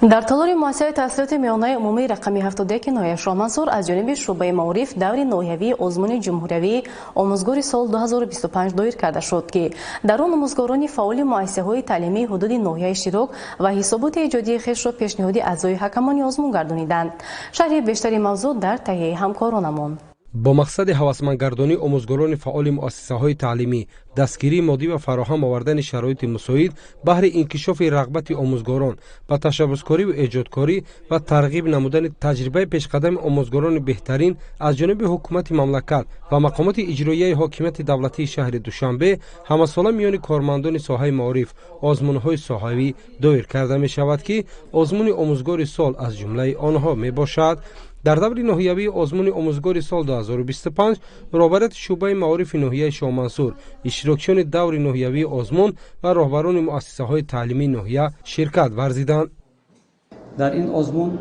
در تالار مؤسسه تحصیلات میانه عمومی رقمی 71 ناحیه شامنصور از جانب شعبه معارف دور ناحیوی آزمون جمهوری آموزگار سال 2025 دایر کرده شد که در آن آموزگاران فعال مؤسسه های تعلیمی حدود ناحیه اشتراک و حسابات ایجادی خویش را پیشنهاد اعضای حکمان آزمون گردانیدند. شرح بیشتری موضوع در تهیه همکارانمان. با مقصد هوسمندگردانی آموزگاران فعال مؤسسه‌های تعلیمی، دستگیری مادی و فراهم آوردن شرایط مساعد بهر انکشاف رغبت آموزگاران با تشبثکاری و ایجادکاری و ترغیب نمودن تجربه پیشقدم آموزگاران بهترین از جانب حکومت مملکت و مقامات اجرایی حاکمیت دولتی شهر دوشنبه همساله میان کارمندان ساحه معارف آزمون‌های ساحوی دایر کرده می شود که آزمون آموزگار سال از جمله آنها می باشد. در دور ناحیوی آزمون آموزگار سال 2025 رهبرت شعبه معارف ناحیه شامنصور، اشتراکیان دور ناحیوی آزمون و رهبران مؤسسه های تعلیمی ناحیه شرکت ورزیدند. در این آزمون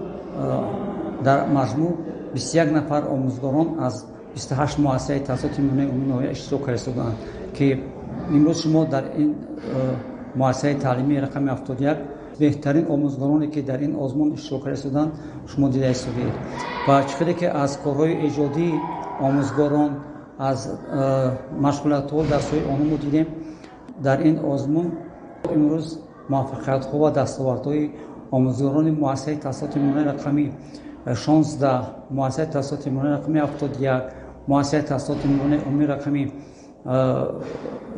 در مجموع 21 نفر آموزگاران از 28 مؤسسه تحصیلات عمومی ناحیه اشتراک کردند که امروز شما در این مؤسسه تعلیمی رقم 71 بهترین آموزگارانی که در این آزمون اشتراک کردند شما دیده هستید و چقدر که از کارهای ایجادی آموزگاران از مشغولیت‌ها در سوی آنها دیدیم. در این آزمون امروز موفقیت‌ها و دستاوردهای آموزگاران مؤسسه تحصیلات عمومی رقمی 16 مؤسسه تحصیلات عمومی رقمی 71 مؤسسه تحصیلات عمومی رقمی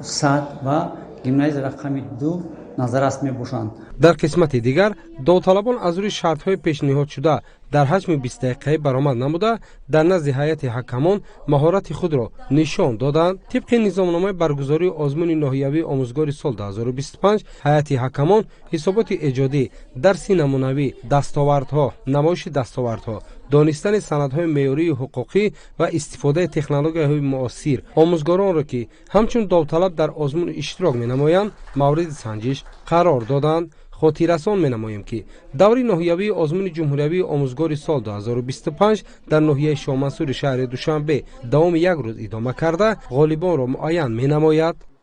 100 و گیمنازیوم رقمی 2 نظر است می باشند. در قسمت دیگر داوطلبان از روی شرط‌های پیشنهاد شده در حجم 20 دقیقه برآمد نموده در نزد هیئت حکمان مهارت خود را نشان دادند. طبق نظامنامه برگزاری آزمون ناحیوی آموزگار سال 2025 هیئت حکمان حسابات ایجادی، درس نمونوی، دستاوردها، نمایش دستاوردها، دانستن سندهای معیاری حقوقی و استفاده تکنولوژی‌های معاصر آموزگاران را که همچون داوطلب در آزمون اشتراک می‌نمایند مورد سنجش قرار دادند. خاطررسان می‌نماییم که دور ناحیوی آزمون جمهوری آموزگار سال 2025 در ناحیه شامنصور شهر دوشنبه دوام یک روز ادامه کرده غالبان را معین می‌نماید.